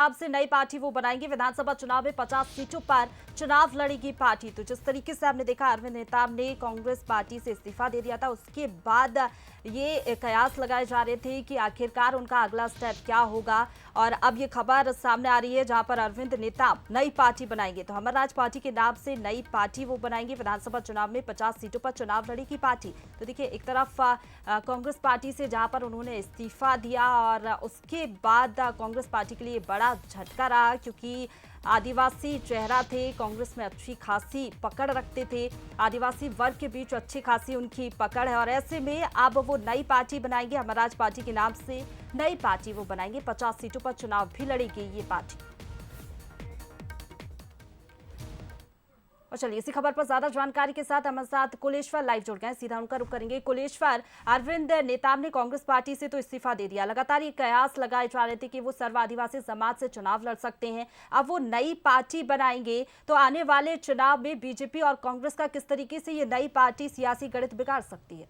अब से नई पार्टी वो बनाएंगे। विधानसभा चुनाव में 50 सीटों पर चुनाव लड़ेगी पार्टी। तो जिस तरीके से हमने देखा अरविंद नेताम ने कांग्रेस पार्टी से इस्तीफा दे दिया था, उसके बाद ये कयास लगाए जा रहे थे कि आखिरकार उनका अगला स्टेप क्या होगा। और अब ये खबर सामने आ रही है जहां पर अरविंद नेताम नई पार्टी बनाएंगे। तो हमर राज पार्टी के नाम से नई पार्टी वो बनाएंगे। विधानसभा चुनाव में 50 सीटों पर चुनाव लड़ेगी पार्टी। तो देखिए, एक तरफ कांग्रेस पार्टी से जहां पर उन्होंने इस्तीफा दिया और उसके बाद कांग्रेस पार्टी के लिए बड़ा झटका रहा, क्योंकि आदिवासी चेहरा थे, कांग्रेस में अच्छी खासी पकड़ रखते थे, आदिवासी वर्ग के बीच अच्छी खासी उनकी पकड़ है। और ऐसे में अब वो नई पार्टी बनाएंगे। हमर राज पार्टी के नाम से नई पार्टी वो बनाएंगे। 50 सीटों पर चुनाव भी लड़ेगी ये पार्टी। और चलिए, इसी खबर पर ज्यादा जानकारी के साथ हमारे साथ कुलेश्वर लाइव जुड़ गए, सीधा उनका रुख करेंगे। कुलेश्वर, अरविंद नेताम ने कांग्रेस पार्टी से तो इस्तीफा दे दिया, लगातार ये कयास लगाए जा रहे थे कि वो सर्व आदिवासी समाज से चुनाव लड़ सकते हैं। अब वो नई पार्टी बनाएंगे, तो आने वाले चुनाव में बीजेपी और कांग्रेस का किस तरीके से ये नई पार्टी सियासी गणित बिगाड़ सकती है?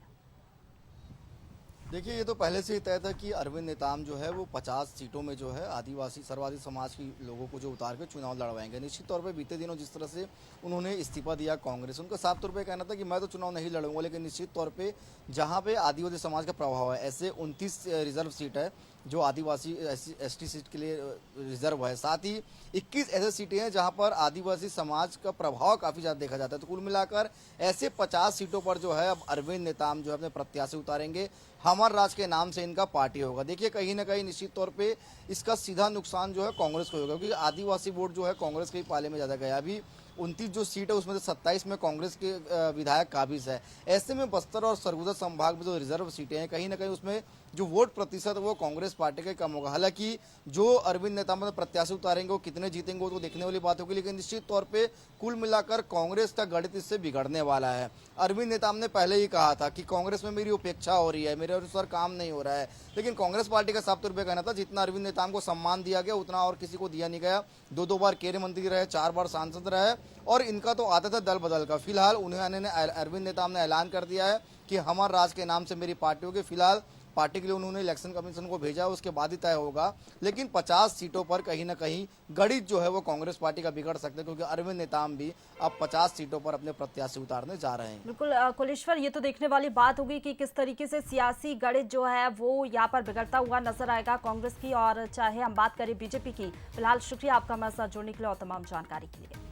देखिए, ये तो पहले से ही तय था कि अरविंद नेताम जो है वो 50 सीटों में जो है आदिवासी सर्वाधिक समाज की लोगों को जो उतार के चुनाव लड़वाएंगे। निश्चित तौर पे बीते दिनों जिस तरह से उन्होंने इस्तीफा दिया कांग्रेस, उनका साफ तौर पे कहना था कि मैं तो चुनाव नहीं लड़ूंगा, लेकिन निश्चित तौर पे जहां पे आदिवासी समाज का प्रभाव है, ऐसे 29 रिजर्व सीट है जो आदिवासी एसटी सीट के लिए रिजर्व है। साथ ही 21 ऐसे सीटें हैं जहां पर आदिवासी समाज का प्रभाव काफी ज्यादा देखा जाता है। तो कुल मिलाकर ऐसे 50 सीटों पर जो है अब अरविंद नेताम जो है अपने प्रत्याशी उतारेंगे। हमर राज के नाम से इनका पार्टी होगा। देखिए, कहीं ना कहीं निश्चित तौर पे इसका सीधा नुकसान जो है कांग्रेस को होगा, क्योंकि आदिवासी वोट जो है कांग्रेस के ही पाले में ज्यादा गया। अभी 29 जो सीट है उसमें से 27 में कांग्रेस के विधायक काबिज है। ऐसे में बस्तर और सरगुजा संभाग में जो रिजर्व सीटें हैं, कहीं ना कहीं उसमें जो वोट प्रतिशत है वो कांग्रेस पार्टी का कम होगा। हालांकि जो अरविंद नेताम प्रत्याशी उतारेंगे वो कितने जीतेंगे वो तो देखने वाली बात होगी, लेकिन निश्चित तौर पे कुल मिलाकर कांग्रेस का गणित इससे बिगड़ने वाला है। अरविंद नेताम ने पहले ही कहा था कि कांग्रेस में मेरी उपेक्षा हो रही है, मेरे अनुसार काम नहीं हो रहा है, लेकिन कांग्रेस पार्टी का साफ तौर पर कहना था जितना अरविंद नेताम को सम्मान दिया गया उतना और किसी को दिया नहीं गया। 2 बार केंद्रीय मंत्री रहे, 4 बार सांसद रहे, और इनका तो आदत है दल बदल का। फिलहाल उन्होंने अरविंद नेताम ने ऐलान कर दिया है कि हमार राज के नाम से मेरी पार्टी होगी। फिलहाल पार्टी के लिए उन्होंने इलेक्शन कमीशन को भेजा, उसके बाद ही तय होगा। लेकिन 50 सीटों पर कहीं ना कहीं गणित जो है वो कांग्रेस पार्टी का बिगड़ सकता है, क्योंकि अरविंद नेताम भी अब 50 सीटों पर अपने प्रत्याशी उतारने जा रहे हैं। बिल्कुल कुलेश्वर, ये तो देखने वाली बात होगी कि किस तरीके से सियासी गणित जो है वो यहाँ पर बिगड़ता हुआ नजर आएगा कांग्रेस की, और चाहे हम बात करें बीजेपी की। फिलहाल शुक्रिया आपका हमारे साथ जुड़ने के लिए और तमाम जानकारी के लिए।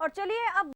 और चलिए अब